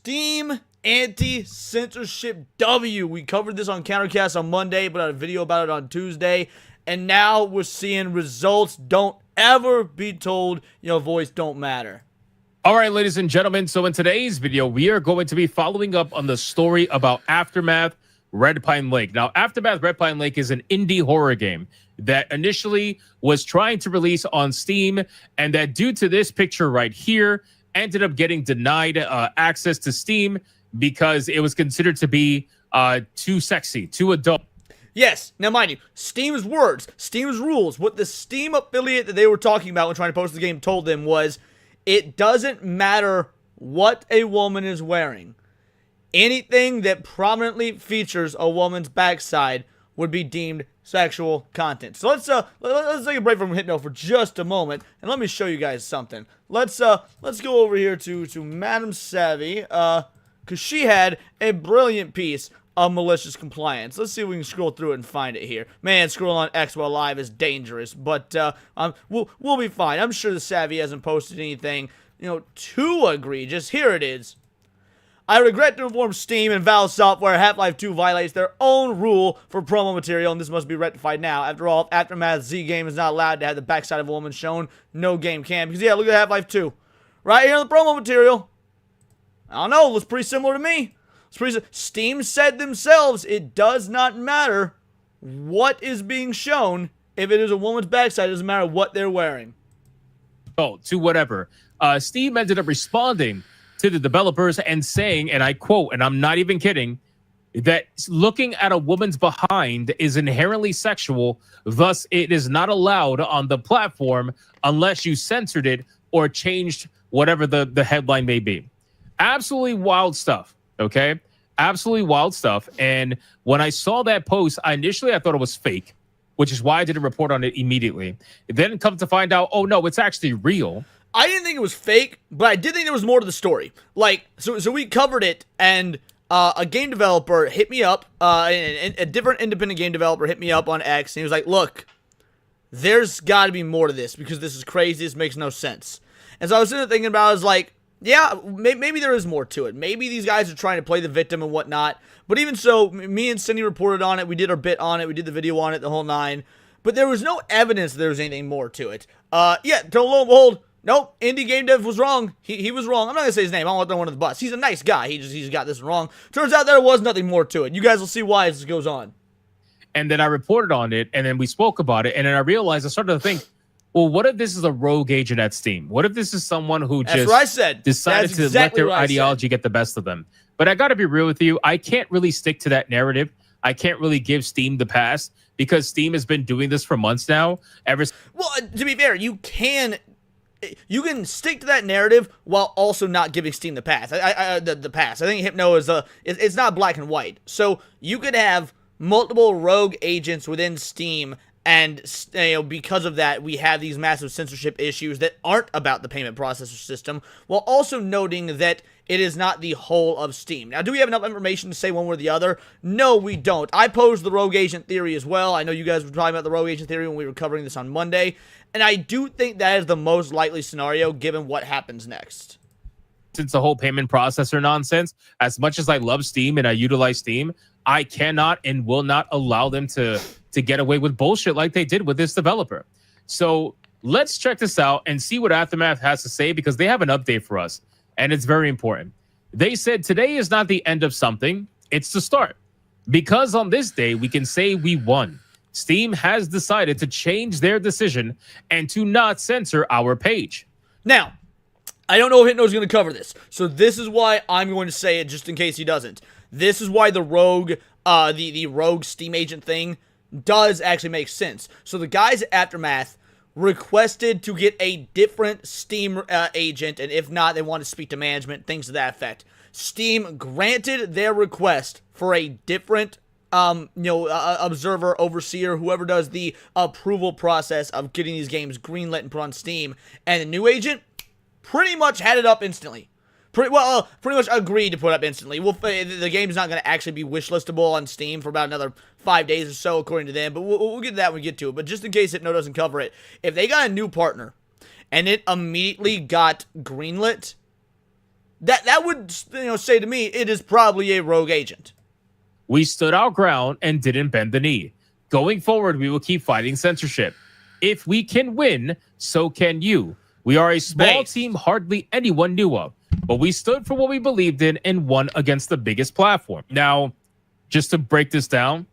Steam anti-censorship W. We covered this on Countercast on Monday, but I had a video about it on Tuesday. And now we're seeing results. Don't ever be told your voice don't matter. All right, ladies and gentlemen. So in today's video, we are going to be following up on the story about Aftermath Red Pine Lake. Now, Aftermath Red Pine Lake is an indie horror game that initially was trying to release on Steam, and that due to this picture right here, ended up getting denied access to Steam because it was considered to be too sexy, too adult. Yes. Now, mind you, Steam's words, Steam's rules, what the Steam affiliate that they were talking about when trying to post the game told them was, it doesn't matter what a woman is wearing. Anything that prominently features a woman's backside would be deemed sexual content. So let's take a break from Hypno for just a moment, and let me show you guys something. Let's go over here to Madam Savvy, because she had a brilliant piece of malicious compliance. Let's see if we can scroll through it and find it here. Man, scrolling on X while live is dangerous, but we'll be fine. I'm sure the Savvy hasn't posted anything, too egregious. Here it is. I regret to inform Steam and Valve Software Half-Life 2 violates their own rule for promo material, and this must be rectified now. After all, Aftermath Z game is not allowed to have the backside of a woman shown. No game can. Because, yeah, look at Half-Life 2. Right here in the promo material. I don't know. Looks pretty similar to me. Steam said themselves it does not matter what is being shown. If it is a woman's backside, it doesn't matter what they're wearing. Oh, to whatever. Steam ended up responding to the developers and saying, and I quote, and I'm not even kidding, that looking at a woman's behind is inherently sexual, thus it is not allowed on the platform unless you censored it or changed whatever the headline may be. Absolutely wild stuff, okay? Absolutely wild stuff. And when I saw that post, I thought it was fake, which is why I didn't report on it immediately. It then come to find out, oh no, it's actually real. I didn't think it was fake, but I did think there was more to the story. Like, so we covered it, and a game developer hit me up, a different independent game developer hit me up on X, and he was like, look, there's got to be more to this, because this is crazy, this makes no sense. And so I was sitting there thinking about it, I was like, yeah, maybe there is more to it. Maybe these guys are trying to play the victim and whatnot. But even so, me and Cindy reported on it, we did our bit on it, we did the video on it, the whole nine. But there was no evidence that there was anything more to it. Yeah, to lo and behold, nope, indie game dev was wrong. He was wrong. I'm not going to say his name. I don't want to throw one of the bus. He's a nice guy. He's got this wrong. Turns out there was nothing more to it. You guys will see why as this goes on. And then I reported on it, and then we spoke about it, and then I realized, I started to think, well, what if this is a rogue agent at Steam? What if this is someone who That's what I said. decided That's to exactly let their ideology get the best of them? But I got to be real with you. I can't really stick to that narrative. I can't really give Steam the pass because Steam has been doing this for months now. Well, to be fair, you can stick to that narrative while also not giving Steam the pass. The pass. I think Hypno is it's not black and white. So you could have multiple rogue agents within Steam, and because of that, we have these massive censorship issues that aren't about the payment processor system, while also noting that it is not the whole of Steam. Now, do we have enough information to say one way or the other? No, we don't. I posed the rogue agent theory as well. I know you guys were talking about the rogue agent theory when we were covering this on Monday, and I do think that is the most likely scenario given what happens next. Since the whole payment processor nonsense, as much as I love Steam and I utilize Steam, I cannot and will not allow them to get away with bullshit like they did with this developer. So let's check this out and see what Aftermath has to say, because they have an update for us, and it's very important. They said, today is not the end of something, it's the start. Because on this day, we can say we won. Steam has decided to change their decision and to not censor our page. Now, I don't know if Hypno's going to cover this, so this is why I'm going to say it just in case he doesn't. This is why the rogue, the rogue Steam agent thing does actually make sense. So the guys at Aftermath requested to get a different Steam agent, and if not, they want to speak to management, things to that effect. Steam granted their request for a different observer, overseer, whoever does the approval process of getting these games greenlit and put on Steam, and the new agent pretty much had it up instantly. Pretty much agreed to put up instantly. The game's not going to actually be wishlistable on Steam for about another 5 days or so, according to them. But we'll get to that when we get to it. But just in case Hypno doesn't cover it, if they got a new partner and it immediately got greenlit, that would say to me it is probably a rogue agent. We stood our ground and didn't bend the knee. Going forward, we will keep fighting censorship. If we can win, so can you. We are a small team hardly anyone knew of, but we stood for what we believed in and won against the biggest platform. Now, just to break this down,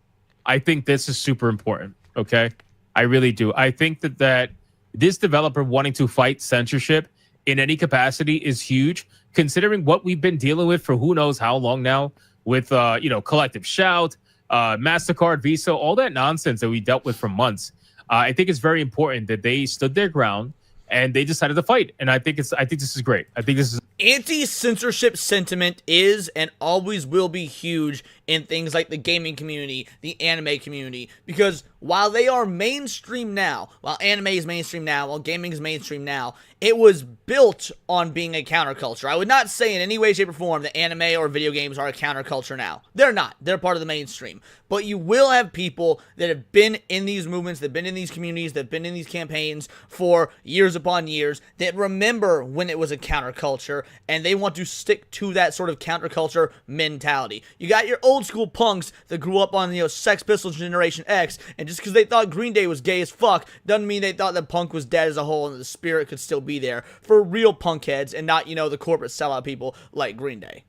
I think this is super important, okay? I really do. I think that this developer wanting to fight censorship in any capacity is huge, considering what we've been dealing with for who knows how long now with, Collective Shout, MasterCard, Visa, all that nonsense that we dealt with for months. I think it's very important that they stood their ground and they decided to fight. And I think this is great. I think this is anti-censorship sentiment is and always will be huge in things like the gaming community, the anime community, because while they are mainstream now, while anime is mainstream now, while gaming is mainstream now, it was built on being a counterculture. I would not say in any way, shape, or form that anime or video games are a counterculture now. They're not. They're part of the mainstream. But you will have people that have been in these movements, that have been in these communities, that have been in these campaigns for years upon years, that remember when it was a counterculture, and they want to stick to that sort of counterculture mentality. You got your old school punks that grew up on, Sex Pistols Generation X, and just because they thought Green Day was gay as fuck, doesn't mean they thought that punk was dead as a whole and the spirit could still be there for real punk heads and not, the corporate sellout people like Green Day.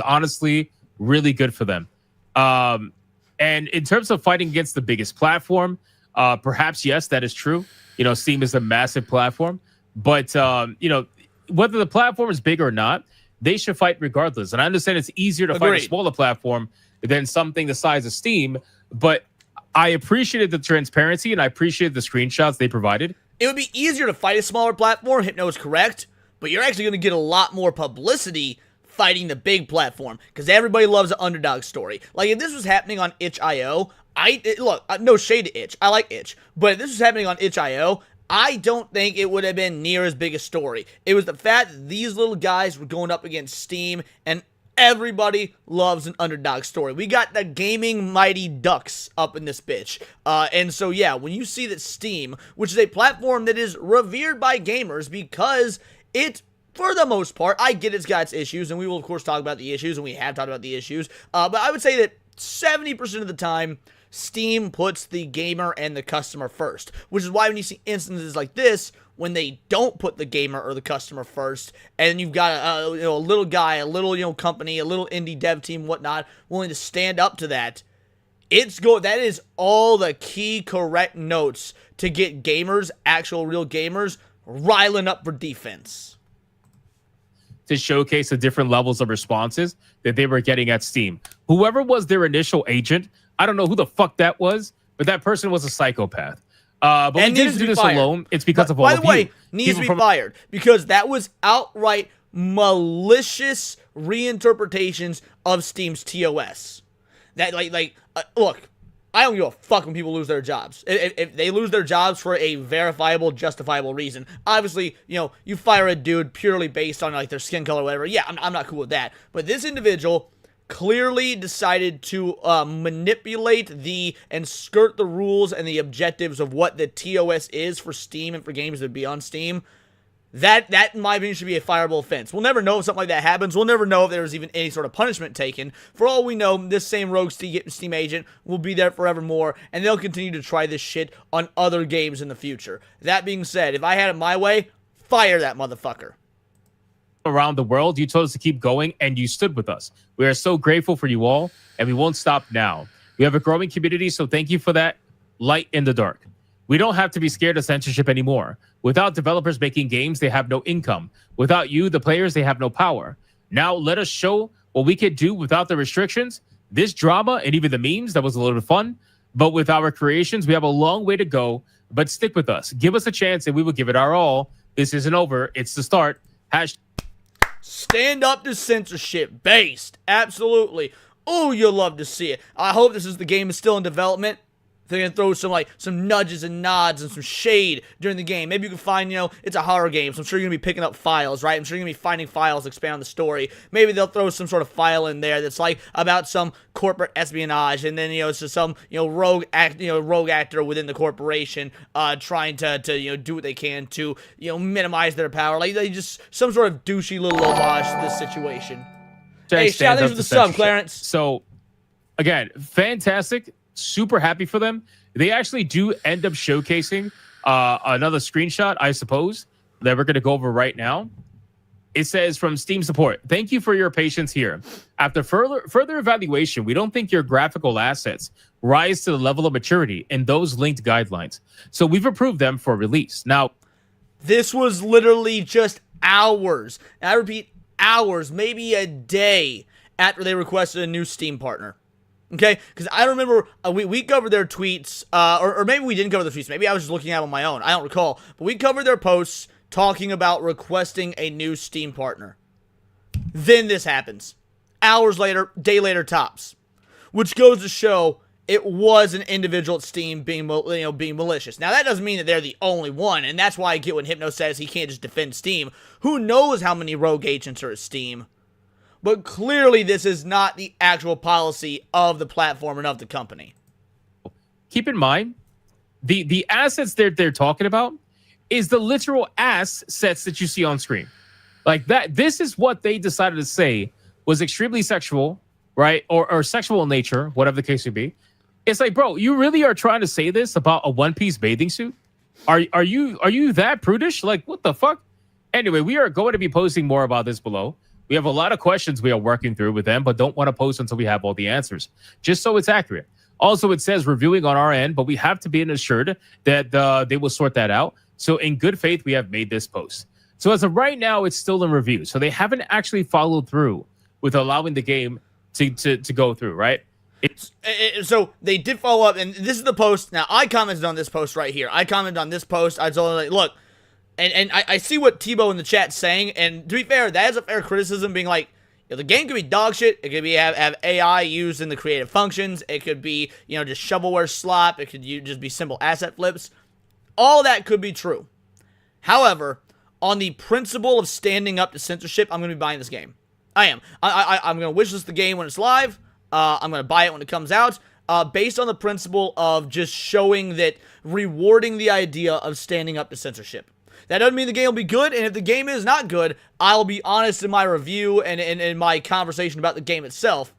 honestly really good for them. And in terms of fighting against the biggest platform, perhaps, yes, that is true. Steam is a massive platform, but, whether the platform is big or not, they should fight regardless. And I understand it's easier to fight a smaller platform than something the size of Steam, but I appreciated the transparency and I appreciated the screenshots they provided. It would be easier to fight a smaller platform, Hypno is correct, but you're actually going to get a lot more publicity fighting the big platform, because everybody loves an underdog story. Like, if this was happening on itch.io, look, no shade to Itch, I like Itch, but if this was happening on itch.io, I don't think it would have been near as big a story. It was the fact that these little guys were going up against Steam, and everybody loves an underdog story. We got the gaming mighty ducks up in this bitch. And so, yeah, when you see that Steam, which is a platform that is revered by gamers because it, for the most part, I get it's got its issues, and we will, of course, talk about the issues, and we have talked about the issues. But I would say that 70% of the time, Steam puts the gamer and the customer first, which is why when you see instances like this, when they don't put the gamer or the customer first, and you've got a little guy, a little company, a little indie dev team, whatnot, willing to stand up to that, that is all the key correct notes to get gamers, actual real gamers, riling up for defense. To showcase the different levels of responses that they were getting at Steam. Whoever was their initial agent, I don't know who the fuck that was, but that person was a psychopath. But we didn't do this alone. It's because of all of you. By the way, needs to be fired, because that was outright malicious reinterpretations of Steam's TOS. That look, I don't give a fuck when people lose their jobs. If they lose their jobs for a verifiable, justifiable reason, obviously, you fire a dude purely based on their skin color or whatever. Yeah, I'm not cool with that. But this individual clearly decided to manipulate and skirt the rules and the objectives of what the TOS is for Steam and for games that be on Steam. That, in my opinion, should be a fireable offense. We'll never know if something like that happens. We'll never know if there was even any sort of punishment taken. For all we know, this same rogue Steam agent will be there forevermore, and they'll continue to try this shit on other games in the future. That being said, if I had it my way, fire that motherfucker. Around the world, you told us to keep going, and you stood with us. We are so grateful for you all, and we won't stop now. We have a growing community, so thank you for that. Light in the dark. We don't have to be scared of censorship anymore. Without developers making games, they have no income. Without you, the players, they have no power. Now let us show what we could do without the restrictions. This drama and even the memes, that was a little bit fun. But with our creations, we have a long way to go. But stick with us. Give us a chance and we will give it our all. This isn't over. It's the start. Stand up to censorship. Based. Absolutely. Oh, you'll love to see it. I hope the game is still in development. They're gonna throw some nudges and nods and some shade during the game. Maybe you can find, it's a horror game, so I'm sure you're gonna be picking up files, right? I'm sure you're gonna be finding files to expand on the story. Maybe they'll throw some sort of file in there that's like about some corporate espionage, and then it's just some rogue actor within the corporation trying to do what they can to minimize their power. Like they just some sort of douchey little homage to this situation. Hey, shout out to the sub, Clarence. So again, fantastic. Super happy for them. They actually do end up showcasing another screenshot, I suppose, that we're going to go over right now. It says from Steam support, thank you for your patience here. After further evaluation, we don't think your graphical assets rise to the level of maturity in those linked guidelines. So we've approved them for release. Now, this was literally just hours, and I repeat, hours, maybe a day after they requested a new Steam partner. Okay, because I remember we covered their tweets, or maybe we didn't cover the tweets. Maybe I was just looking at them on my own. I don't recall. But we covered their posts talking about requesting a new Steam partner. Then this happens. Hours later, day later tops. Which goes to show it was an individual at Steam being malicious. Now, that doesn't mean that they're the only one, and that's why I get when Hypno says he can't just defend Steam. Who knows how many rogue agents are at Steam? But clearly, this is not the actual policy of the platform and of the company. Keep in mind, the assets they're talking about is the literal ass sets that you see on screen. Like that, this is what they decided to say was extremely sexual, right? Or sexual in nature, whatever the case may be. It's like, bro, you really are trying to say this about a one-piece bathing suit? Are you that prudish? Like, what the fuck? Anyway, we are going to be posting more about this below. We have a lot of questions we are working through with them, but don't want to post until we have all the answers, just so it's accurate. Also, it says reviewing on our end, but we have to be assured that they will sort that out. So in good faith, we have made this post. So as of right now, it's still in review. So they haven't actually followed through with allowing the game to go through, right? So they did follow up, and this is the post. Now, I commented on this post right here. I commented on this post. I told them, like, look, and I see what Tebow in the chat's saying, and to be fair, that is a fair criticism, being like, the game could be dog shit. It could be have AI used in the creative functions. It could be, just shovelware slop. It could just be simple asset flips. All that could be true. However, on the principle of standing up to censorship, I'm going to be buying this game. I am. I'm going to wishlist the game when it's live. I'm going to buy it when it comes out. Based on the principle of just showing that, rewarding the idea of standing up to censorship. That doesn't mean the game will be good, and if the game is not good, I'll be honest in my review and in my conversation about the game itself.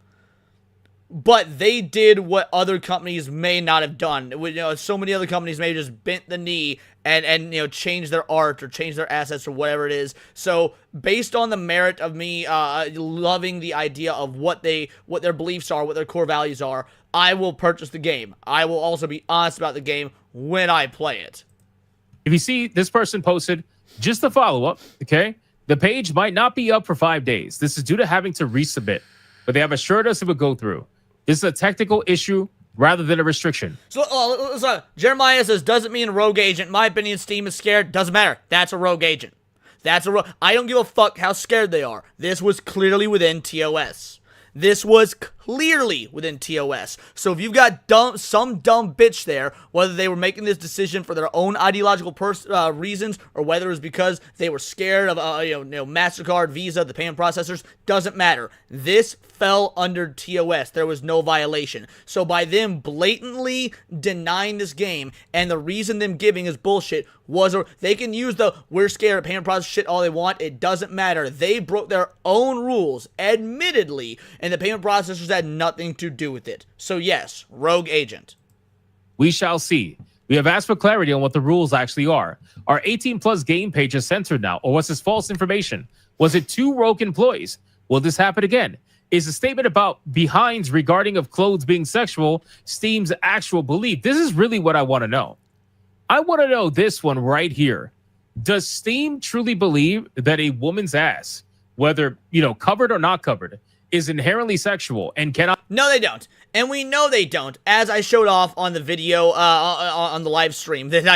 But they did what other companies may not have done. So many other companies may have just bent the knee and change their art or change their assets or whatever it is. So based on the merit of me loving the idea of what their beliefs are, what their core values are, I will purchase the game. I will also be honest about the game when I play it. If you see this person posted, just a follow-up, okay? The page might not be up for 5 days. This is due to having to resubmit, but they have assured us it would go through. This is a technical issue rather than a restriction. So Jeremiah says, doesn't mean rogue agent. In my opinion, Steam is scared. Doesn't matter. That's a rogue agent. I don't give a fuck how scared they are. This was clearly within TOS. This was clearly within TOS. So if you've got some dumb bitch there, whether they were making this decision for their own ideological reasons, or whether it was because they were scared of MasterCard, Visa, the payment processors, doesn't matter. This fell under TOS. There was no violation. So by them blatantly denying this game, and the reason them giving is bullshit, they can use the we're scared of payment processor shit all they want. It doesn't matter. They broke their own rules, admittedly, and the payment processors had nothing to do with it. So yes, rogue agent. We shall see. We have asked for clarity on what the rules actually are. Are 18+ game pages censored now, or was this false information? Was it 2 rogue employees? Will this happen again? Is the statement about behinds regarding of clothes being sexual Steam's actual belief? This is really what I want to know. I want to know this one right here. Does Steam truly believe that a woman's ass, whether, covered or not covered, is inherently sexual and cannot... No, they don't. And we know they don't, as I showed off on the video, on the live stream, that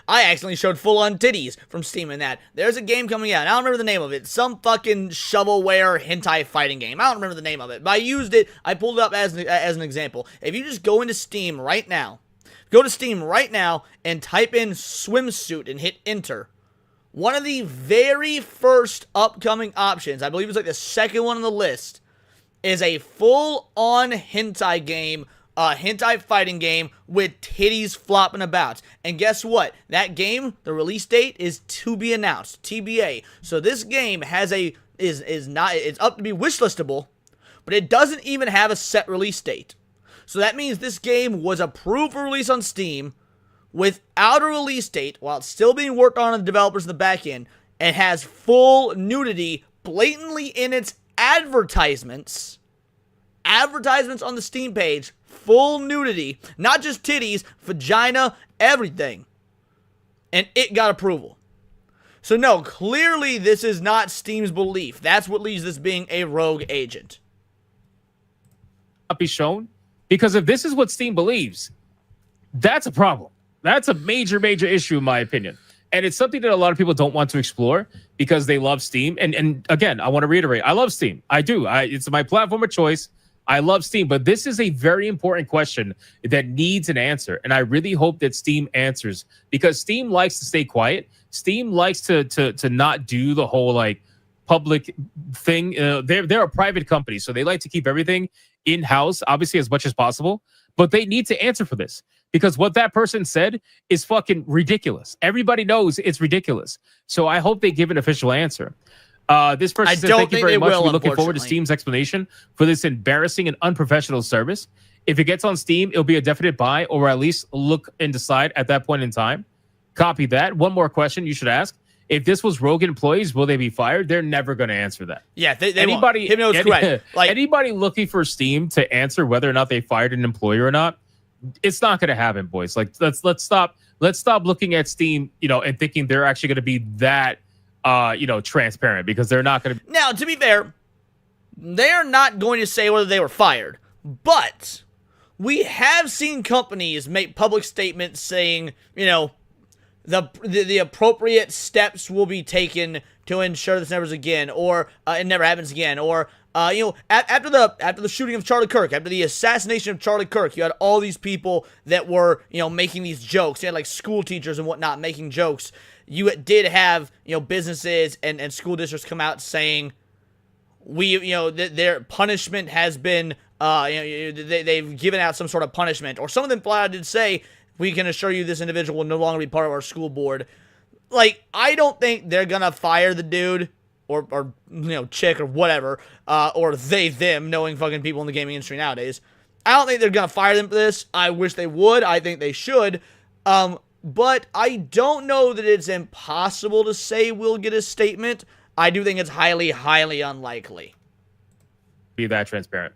I accidentally showed full-on titties from Steam in that. There's a game coming out, and I don't remember the name of it. Some fucking shovelware hentai fighting game. I don't remember the name of it, but I used it, I pulled it up as an example. If you just go into Steam right now, Go to Steam right now and type in swimsuit and hit enter. One of the very first upcoming options, I believe it's like the second one on the list, is a full-on hentai game, hentai fighting game with titties flopping about. And guess what? That game, the release date is to be announced, TBA. So this game has it's up to be wishlistable, but it doesn't even have a set release date. So that means this game was approved for release on Steam without a release date, while it's still being worked on the developers in the back end, and has full nudity blatantly in its advertisements. Advertisements on the Steam page, full nudity, not just titties, vagina, everything. And it got approval. So no, clearly this is not Steam's belief. That's what leads this being a rogue agent. Not be shown, because if this is what Steam believes, that's a problem. That's a major issue in my opinion. And it's something that a lot of people don't want to explore because they love Steam. And again, I want to reiterate, I love Steam. I do. It's my platform of choice. I love Steam, but this is a very important question that needs an answer. And I really hope that Steam answers, because Steam likes to stay quiet. Steam likes to not do the whole like public thing. They're a private company, so they like to keep everything in-house, obviously as much as possible, but they need to answer for this. Because what that person said is fucking ridiculous. Everybody knows it's ridiculous. So I hope they give an official answer. This person says, thank you very much. We're looking forward to Steam's explanation for this embarrassing and unprofessional service. If it gets on Steam, it'll be a definite buy, or at least look and decide at that point in time. Copy that. One more question you should ask. If this was rogue employees, will they be fired? They're never going to answer that. Yeah, anybody, correct. Like, anybody looking for Steam to answer whether or not they fired an employee or not, it's not going to happen, boys. Like, let's stop looking at Steam, and thinking they're actually going to be that, transparent, because they're not going to. Now, to be fair, they're not going to say whether they were fired, but we have seen companies make public statements saying, the appropriate steps will be taken to ensure this never happens again, or it never happens again, or after the shooting of Charlie Kirk, after the assassination of Charlie Kirk, you had all these people that were making these jokes. You had like school teachers and whatnot making jokes. You did have businesses and school districts come out saying their punishment has been they've given out some sort of punishment, or some of them flat out did say, we can assure you this individual will no longer be part of our school board. Like, I don't think they're gonna fire the dude or chick or whatever, or them, knowing fucking people in the gaming industry nowadays. I don't think they're gonna fire them for this. I wish they would. I think they should. But I don't know that it's impossible to say we'll get a statement. I do think it's highly, highly unlikely. Be that transparent.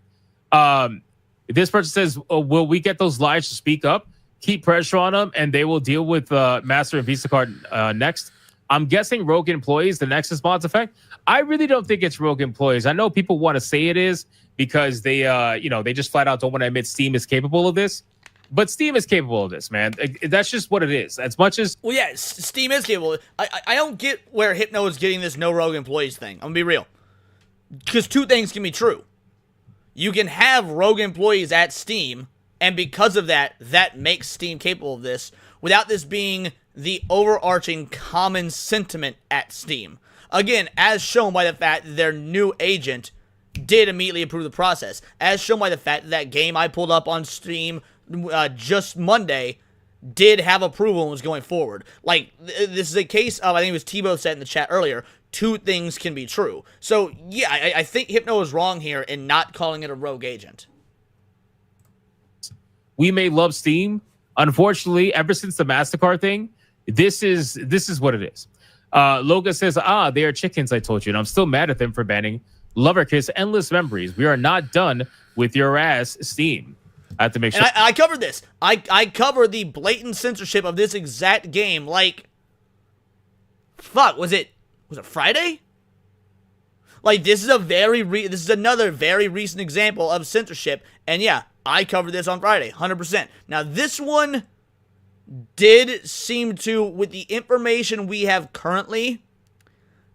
This person says, will we get those lives to speak up? Keep pressure on them, and they will deal with Master and Visa card next. I'm guessing rogue employees, the Nexus mods effect. I really don't think it's rogue employees. I know people want to say it is because they just flat out don't want to admit Steam is capable of this. But Steam is capable of this, man. That's just what it is. As much as... Well, yeah, Steam is capable. I don't get where Hypno is getting this no rogue employees thing. I'm going to be real. Because two things can be true. You can have rogue employees at Steam, and because of that, that makes Steam capable of this, without this being the overarching common sentiment at Steam. Again, as shown by the fact that their new agent did immediately approve the process. As shown by the fact that that game I pulled up on Steam just Monday did have approval and was going forward. Like, this is a case of, I think it was Tebow said in the chat earlier, two things can be true. So, yeah, I think Hypno is wrong here in not calling it a rogue agent. We may love Steam. Unfortunately, ever since the MasterCard thing, this is what it is. Logan says, they are chickens, I told you, and I'm still mad at them for banning Lover Kiss Endless Memories. We are not done with your ass, Steam. I have to make sure. And I covered this. I covered the blatant censorship of this exact game. Like, fuck, was it Friday? Like, this is another very recent example of censorship. And yeah, I covered this on Friday, 100%. Now, this one did seem to, with the information we have currently,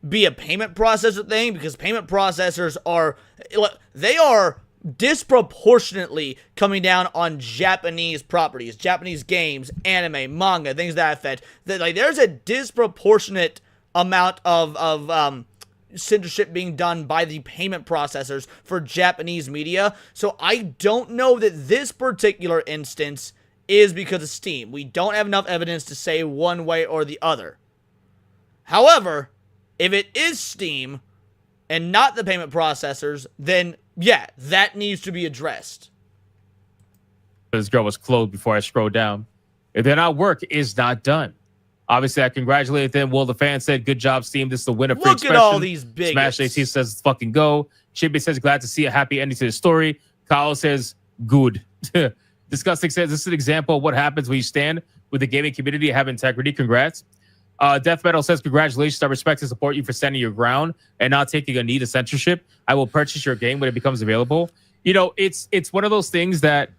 be a payment processor thing, because payment processors are disproportionately coming down on Japanese properties, Japanese games, anime, manga, things to that effect. That, like, there's a disproportionate amount of censorship being done by the payment processors for Japanese media. So I don't know that this particular instance is because of Steam. We don't have enough evidence to say one way or the other. However, if it is Steam and not the payment processors, then yeah, that needs to be addressed. This girl was clothed before I scrolled down. If they're not work, is not done. Obviously, I congratulate them. Will the fan said, good job, Steam. This is the winner. Look at all these bigots. Smash JT says, fucking go. Chibi says, glad to see a happy ending to the story. Kyle says, good. Disgusting says, this is an example of what happens when you stand with the gaming community and have integrity. Congrats. Death Metal says, congratulations. I respect and support you for standing your ground and not taking a knee to censorship. I will purchase your game when it becomes available. You know, it's one of those things that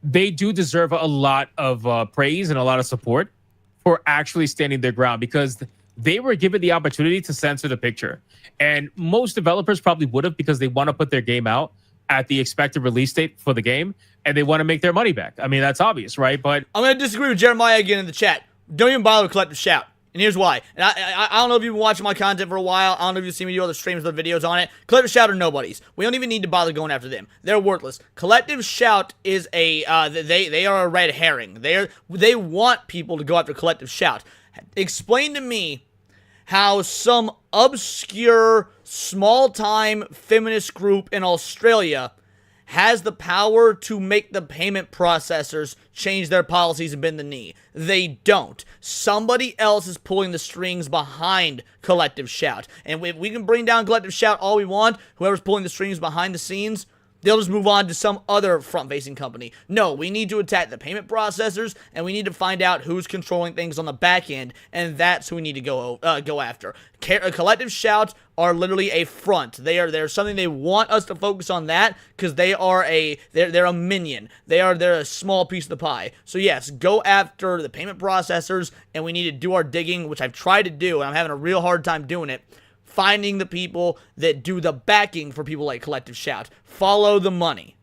they do deserve a lot of praise and a lot of support for actually standing their ground, because they were given the opportunity to censor the picture. And most developers probably would have, because they want to put their game out at the expected release date for the game, and they want to make their money back. I mean, that's obvious, right? But I'm going to disagree with Jeremiah again in the chat. Don't even bother with Collective Shout. And here's why. And I don't know if you've been watching my content for a while. I don't know if you've seen me do other streams with videos on it. Collective Shout are nobodies. We don't even need to bother going after them. They're worthless. Collective Shout is a they are a red herring. They want people to go after Collective Shout. Explain to me how some obscure small-time feminist group in Australia has the power to make the payment processors change their policies and bend the knee. They don't. Somebody else is pulling the strings behind Collective Shout. And if we can bring down Collective Shout all we want, whoever's pulling the strings behind the scenes, they'll just move on to some other front-facing company. No, we need to attack the payment processors, and we need to find out who's controlling things on the back end, and that's who we need to go after. Collective Shout are literally a front. They're something they want us to focus on, that because they're a minion. They're a small piece of the pie. So yes, go after the payment processors, and we need to do our digging, which I've tried to do, and I'm having a real hard time doing it. Finding the people that do the backing for people like Collective Shout. Follow the money.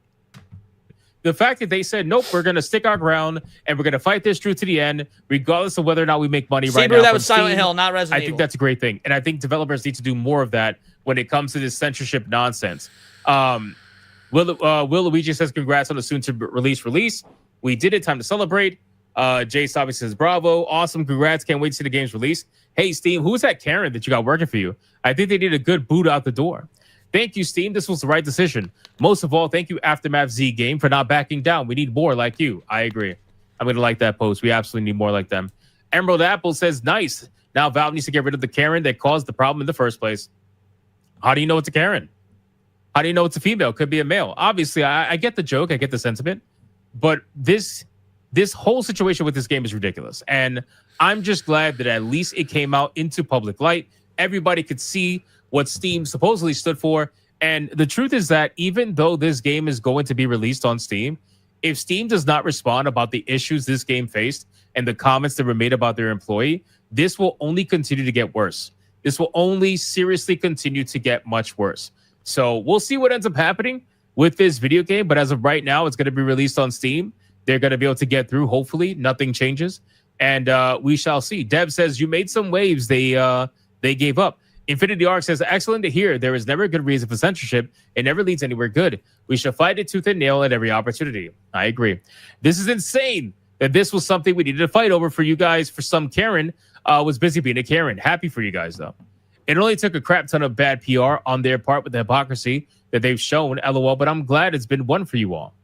The fact that they said, nope, we're going to stick our ground and we're going to fight this through to the end, regardless of whether or not we make money right now. That was Silent Hill, not Resident Evil. I think that's a great thing. And I think developers need to do more of that when it comes to this censorship nonsense. Will Luigi says, congrats on the soon-to-release release. We did it. Time to celebrate. Jay Sabi says, bravo. Awesome. Congrats. Can't wait to see the game's release. Hey, Steam, who's that Karen that you got working for you? I think they need a good boot out the door. Thank you, Steam. This was the right decision. Most of all, thank you, Aftermath Z Game, for not backing down. We need more like you. I agree. I'm going to like that post. We absolutely need more like them. Emerald Apple says, nice. Now Valve needs to get rid of the Karen that caused the problem in the first place. How do you know it's a Karen? How do you know it's a female? Could be a male. Obviously, I get the joke. I get the sentiment. But this whole situation with this game is ridiculous. And I'm just glad that at least it came out into public light. Everybody could see what Steam supposedly stood for. And the truth is that even though this game is going to be released on Steam, if Steam does not respond about the issues this game faced and the comments that were made about their employee, this will only continue to get worse. This will only seriously continue to get much worse. So we'll see what ends up happening with this video game. But as of right now, it's going to be released on Steam. They're going to be able to get through. Hopefully, nothing changes. And we shall see. Deb says, you made some waves. They gave up. Infinity Arc says, excellent to hear. There is never a good reason for censorship. It never leads anywhere good. We shall fight it tooth and nail at every opportunity. I agree. This is insane that this was something we needed to fight over for you guys. For some Karen was busy being a Karen. Happy for you guys, though. It only took a crap ton of bad PR on their part with the hypocrisy that they've shown, LOL, but I'm glad it's been one for you all.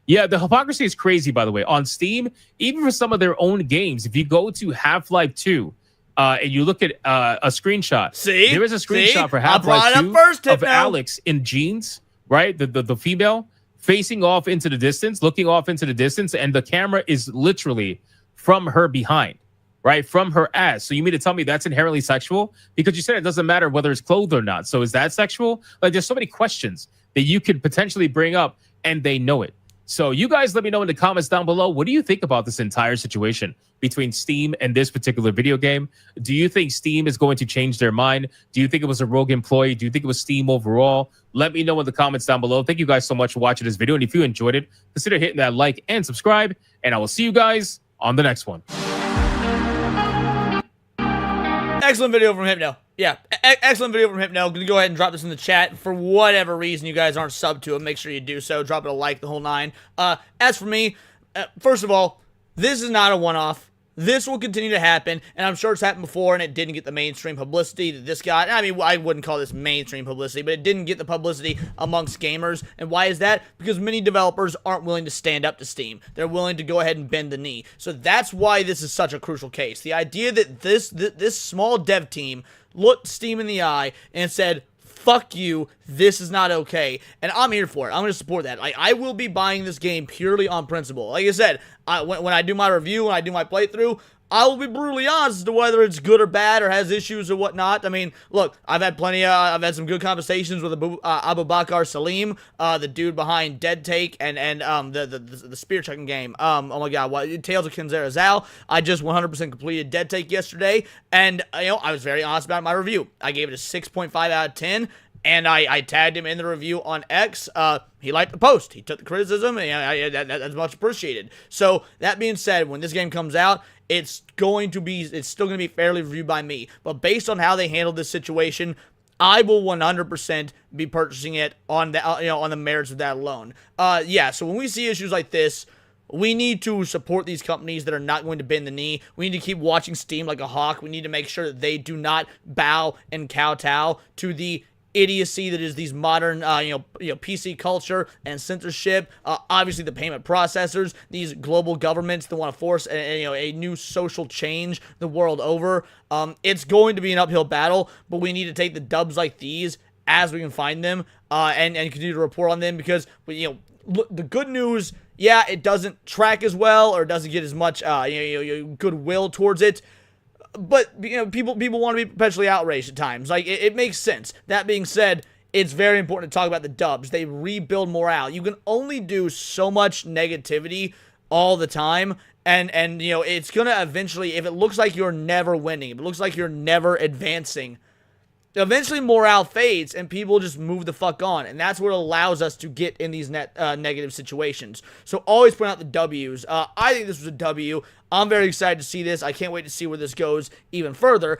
Yeah, the hypocrisy is crazy, by the way. On Steam, even for some of their own games, if you go to Half-Life 2 and you look at a screenshot, there is a screenshot for Half-Life 2 of Alex in jeans, right? The female facing off into the distance, looking off into the distance, and the camera is literally from her behind, right? From her ass. So you mean to tell me that's inherently sexual? Because you said it doesn't matter whether it's clothed or not. So is that sexual? Like, there's so many questions that you could potentially bring up, and they know it. So you guys let me know in the comments down below. What do you think about this entire situation between Steam and this particular video game? Do you think Steam is going to change their mind? Do you think it was a rogue employee? Do you think it was Steam overall? Let me know in the comments down below. Thank you guys so much for watching this video. And if you enjoyed it, consider hitting that like and subscribe. And I will see you guys on the next one. Excellent video from Hypno. Yeah, excellent video from Hypno. Gonna go ahead and drop this in the chat. For whatever reason you guys aren't subbed to it, make sure you do so. Drop it a like, the whole nine. As for me, first of all, this is not a one-off. This will continue to happen, and I'm sure it's happened before, and it didn't get the mainstream publicity that this got. I mean, I wouldn't call this mainstream publicity, but it didn't get the publicity amongst gamers. And why is that? Because many developers aren't willing to stand up to Steam. They're willing to go ahead and bend the knee. So that's why this is such a crucial case. The idea that this small dev team looked Steam in the eye and said, fuck you, this is not okay, and I'm here for it. I'm going to support that. I will be buying this game purely on principle. Like I said, when I do my review, when I do my playthrough, I will be brutally honest as to whether it's good or bad or has issues or whatnot. I mean, look, I've had some good conversations with Abu Bakr Salim, the dude behind Dead Take and the spear chucking game. Oh my god, Tales of Kenzera Zal. I just 100% completed Dead Take yesterday, and I was very honest about my review. I gave it a 6.5 out of 10. And I tagged him in the review on X. He liked the post. He took the criticism, and that's much appreciated. So, that being said, when this game comes out, it's still going to be fairly reviewed by me. But based on how they handled this situation, I will 100% be purchasing it on the on the merits of that alone. Yeah, so when we see issues like this, we need to support these companies that are not going to bend the knee. We need to keep watching Steam like a hawk. We need to make sure that they do not bow and kowtow to the idiocy that is these modern, PC culture and censorship. Obviously, the payment processors, these global governments that want to force a new social change the world over. It's going to be an uphill battle, but we need to take the dubs like these as we can find them, and continue to report on them, because the good news, yeah, it doesn't track as well or doesn't get as much goodwill towards it. But, people want to be perpetually outraged at times. Like, it makes sense. That being said, it's very important to talk about the dubs. They rebuild morale. You can only do so much negativity all the time. And it's going to eventually, if it looks like you're never winning, if it looks like you're never advancing, eventually morale fades and people just move the fuck on, and that's what allows us to get in these negative situations. So always point out the W's. I think this was a W. I'm very excited to see this. I can't wait to see where this goes even further.